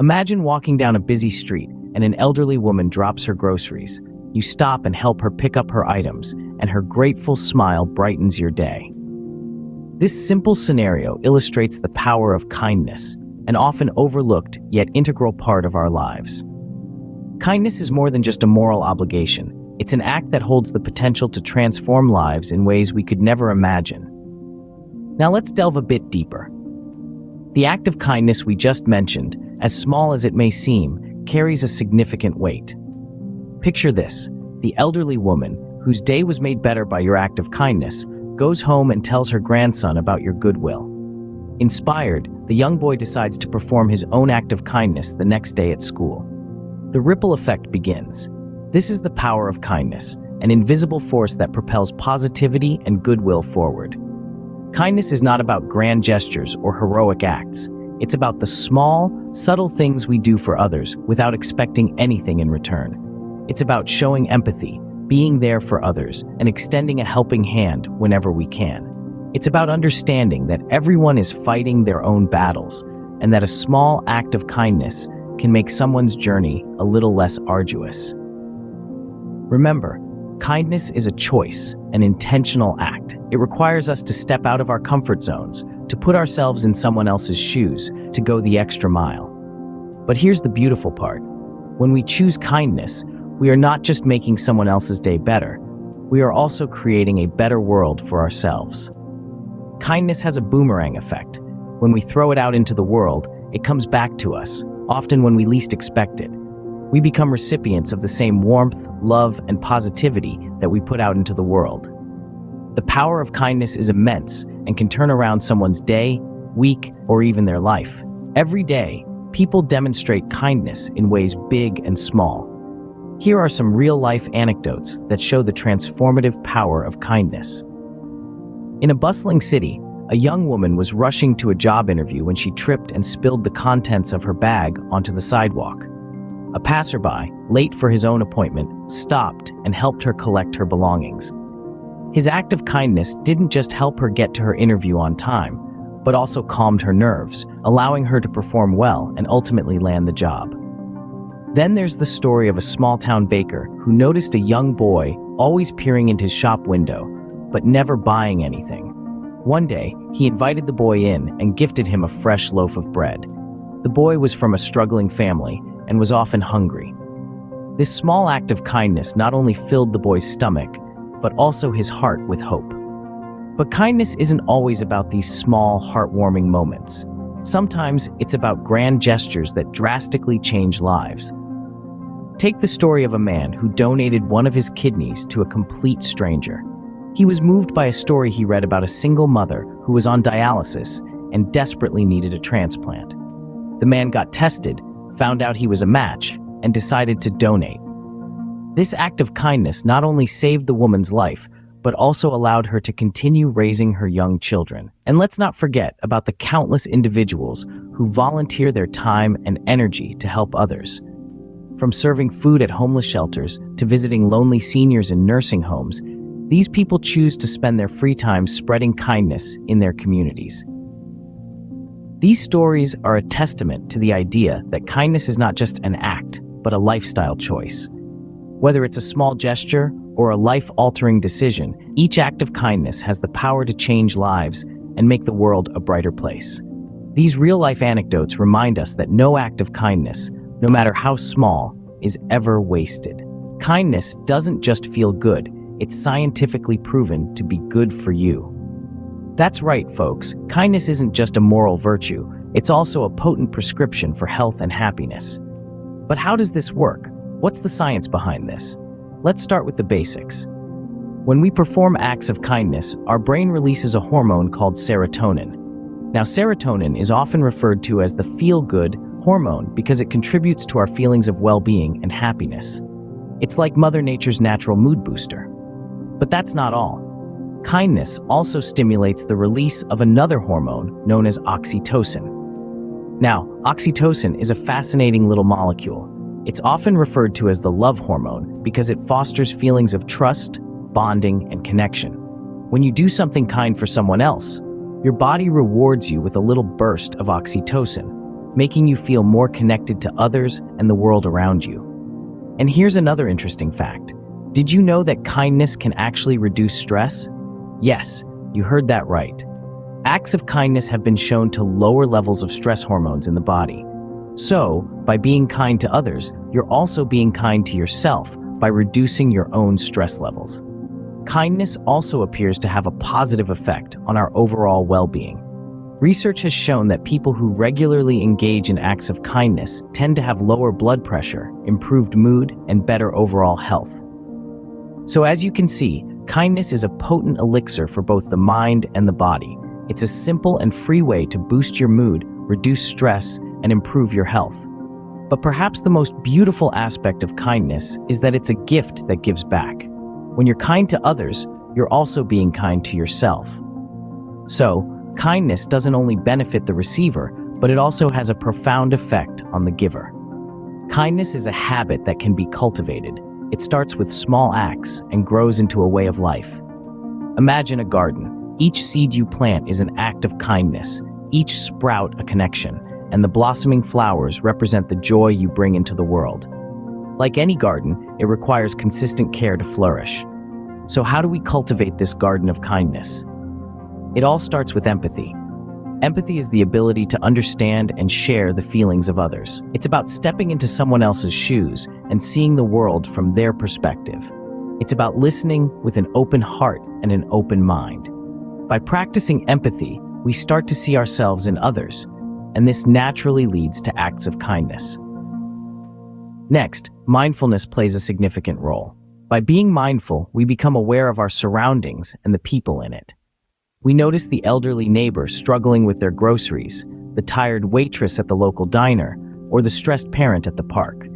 Imagine walking down a busy street and an elderly woman drops her groceries. You stop and help her pick up her items, and her grateful smile brightens your day. This simple scenario illustrates the power of kindness, an often overlooked yet integral part of our lives. Kindness is more than just a moral obligation. It's an act that holds the potential to transform lives in ways we could never imagine. Now let's delve a bit deeper. The act of kindness we just mentioned, as small as it may seem, carries a significant weight. Picture this: the elderly woman, whose day was made better by your act of kindness, goes home and tells her grandson about your goodwill. Inspired, the young boy decides to perform his own act of kindness the next day at school. The ripple effect begins. This is the power of kindness, an invisible force that propels positivity and goodwill forward. Kindness is not about grand gestures or heroic acts. It's about the small, subtle things we do for others without expecting anything in return. It's about showing empathy, being there for others, and extending a helping hand whenever we can. It's about understanding that everyone is fighting their own battles, and that a small act of kindness can make someone's journey a little less arduous. Remember, kindness is a choice, an intentional act. It requires us to step out of our comfort zones, to put ourselves in someone else's shoes, to go the extra mile. But here's the beautiful part. When we choose kindness, we are not just making someone else's day better, we are also creating a better world for ourselves. Kindness has a boomerang effect. When we throw it out into the world, it comes back to us, often when we least expect it. We become recipients of the same warmth, love, and positivity that we put out into the world. The power of kindness is immense and can turn around someone's day, week, or even their life. Every day, people demonstrate kindness in ways big and small. Here are some real-life anecdotes that show the transformative power of kindness. In a bustling city, a young woman was rushing to a job interview when she tripped and spilled the contents of her bag onto the sidewalk. A passerby, late for his own appointment, stopped and helped her collect her belongings. His act of kindness didn't just help her get to her interview on time, but also calmed her nerves, allowing her to perform well and ultimately land the job. Then there's the story of a small-town baker who noticed a young boy always peering into his shop window, but never buying anything. One day, he invited the boy in and gifted him a fresh loaf of bread. The boy was from a struggling family and was often hungry. This small act of kindness not only filled the boy's stomach, but also his heart with hope. But kindness isn't always about these small, heartwarming moments. Sometimes it's about grand gestures that drastically change lives. Take the story of a man who donated one of his kidneys to a complete stranger. He was moved by a story he read about a single mother who was on dialysis and desperately needed a transplant. The man got tested, found out he was a match, and decided to donate. This act of kindness not only saved the woman's life, but also allowed her to continue raising her young children. And let's not forget about the countless individuals who volunteer their time and energy to help others. From serving food at homeless shelters to visiting lonely seniors in nursing homes, these people choose to spend their free time spreading kindness in their communities. These stories are a testament to the idea that kindness is not just an act, but a lifestyle choice. Whether it's a small gesture or a life-altering decision, each act of kindness has the power to change lives and make the world a brighter place. These real-life anecdotes remind us that no act of kindness, no matter how small, is ever wasted. Kindness doesn't just feel good, it's scientifically proven to be good for you. That's right, folks. Kindness isn't just a moral virtue, it's also a potent prescription for health and happiness. But how does this work? What's the science behind this? Let's start with the basics. When we perform acts of kindness, our brain releases a hormone called serotonin. Now, serotonin is often referred to as the feel-good hormone because it contributes to our feelings of well-being and happiness. It's like Mother Nature's natural mood booster. But that's not all. Kindness also stimulates the release of another hormone known as oxytocin. Now, oxytocin is a fascinating little molecule. It's often referred to as the love hormone because it fosters feelings of trust, bonding, and connection. When you do something kind for someone else, your body rewards you with a little burst of oxytocin. making you feel more connected to others and the world around you. And here's another interesting fact. Did you know that kindness can actually reduce stress? Yes, you heard that right. Acts of kindness have been shown to lower levels of stress hormones in the body. So, by being kind to others, you're also being kind to yourself by reducing your own stress levels. Kindness also appears to have a positive effect on our overall well-being. Research has shown that people who regularly engage in acts of kindness tend to have lower blood pressure, improved mood, and better overall health. So as you can see, kindness is a potent elixir for both the mind and the body. It's a simple and free way to boost your mood, reduce stress, and improve your health. But perhaps the most beautiful aspect of kindness is that it's a gift that gives back. When you're kind to others, you're also being kind to yourself. So, kindness doesn't only benefit the receiver, but it also has a profound effect on the giver. Kindness is a habit that can be cultivated. It starts with small acts and grows into a way of life. Imagine a garden. Each seed you plant is an act of kindness, each sprout a connection, and the blossoming flowers represent the joy you bring into the world. Like any garden, it requires consistent care to flourish. So how do we cultivate this garden of kindness? It all starts with empathy. Empathy is the ability to understand and share the feelings of others. It's about stepping into someone else's shoes and seeing the world from their perspective. It's about listening with an open heart and an open mind. By practicing empathy, we start to see ourselves in others, and this naturally leads to acts of kindness. Next, mindfulness plays a significant role. By being mindful, we become aware of our surroundings and the people in it. We notice the elderly neighbor struggling with their groceries, the tired waitress at the local diner, or the stressed parent at the park.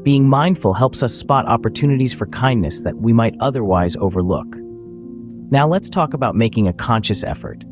Being mindful helps us spot opportunities for kindness that we might otherwise overlook. Now let's talk about making a conscious effort.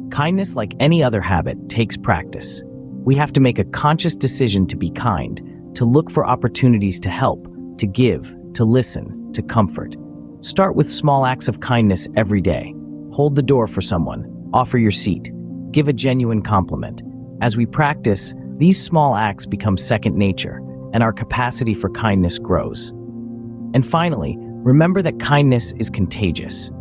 Kindness, like any other habit, takes practice. We have to make a conscious decision to be kind, to look for opportunities to help, to give, to listen, to comfort. Start with small acts of kindness every day. Hold the door for someone, offer your seat, give a genuine compliment. As we practice, these small acts become second nature, and our capacity for kindness grows. And finally, remember that kindness is contagious.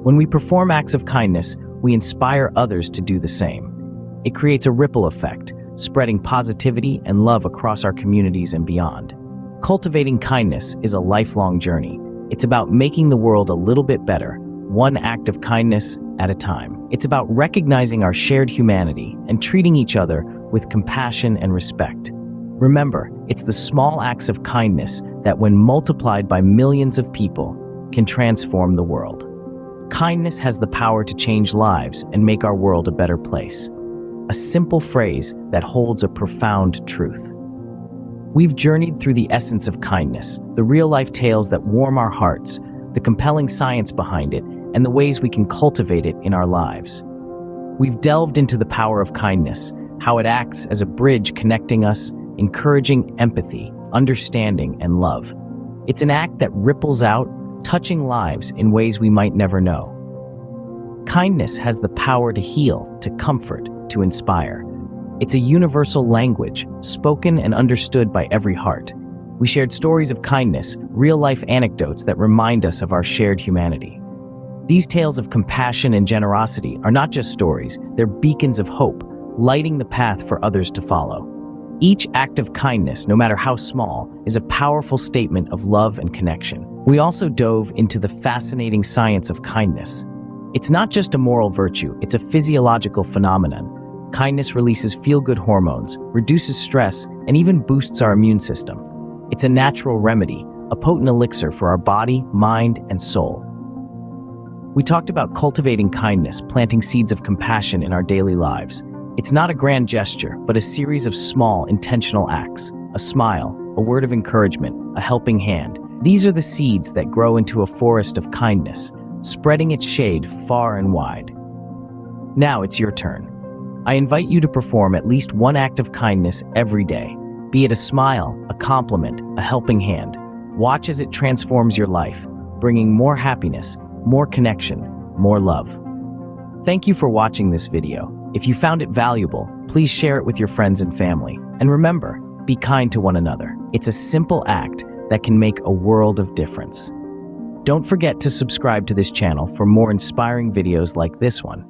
When we perform acts of kindness, we inspire others to do the same. It creates a ripple effect, spreading positivity and love across our communities and beyond. Cultivating kindness is a lifelong journey. It's about making the world a little bit better, one act of kindness at a time. It's about recognizing our shared humanity and treating each other with compassion and respect. Remember, it's the small acts of kindness that, when multiplied by millions of people, can transform the world. Kindness has the power to change lives and make our world a better place. A simple phrase that holds a profound truth. We've journeyed through the essence of kindness, the real-life tales that warm our hearts, the compelling science behind it, and the ways we can cultivate it in our lives. We've delved into the power of kindness, how it acts as a bridge connecting us, encouraging empathy, understanding, and love. It's an act that ripples out, touching lives in ways we might never know. Kindness has the power to heal, to comfort, to inspire. It's a universal language, spoken and understood by every heart. We shared stories of kindness, real-life anecdotes that remind us of our shared humanity. These tales of compassion and generosity are not just stories, they're beacons of hope, lighting the path for others to follow. Each act of kindness, no matter how small, is a powerful statement of love and connection. We also dove into the fascinating science of kindness. It's not just a moral virtue, it's a physiological phenomenon. Kindness releases feel-good hormones, reduces stress, and even boosts our immune system. It's a natural remedy, a potent elixir for our body, mind, and soul. We talked about cultivating kindness, planting seeds of compassion in our daily lives. It's not a grand gesture, but a series of small, intentional acts. A smile, a word of encouragement, a helping hand. These are the seeds that grow into a forest of kindness, spreading its shade far and wide. Now it's your turn. I invite you to perform at least one act of kindness every day, be it a smile, a compliment, a helping hand. Watch as it transforms your life, bringing more happiness, more connection, more love. Thank you for watching this video. If you found it valuable, Please share it with your friends and family. And remember, be kind to one another. It's a simple act that can make a world of difference. Don't forget to subscribe to this channel for more inspiring videos like this one.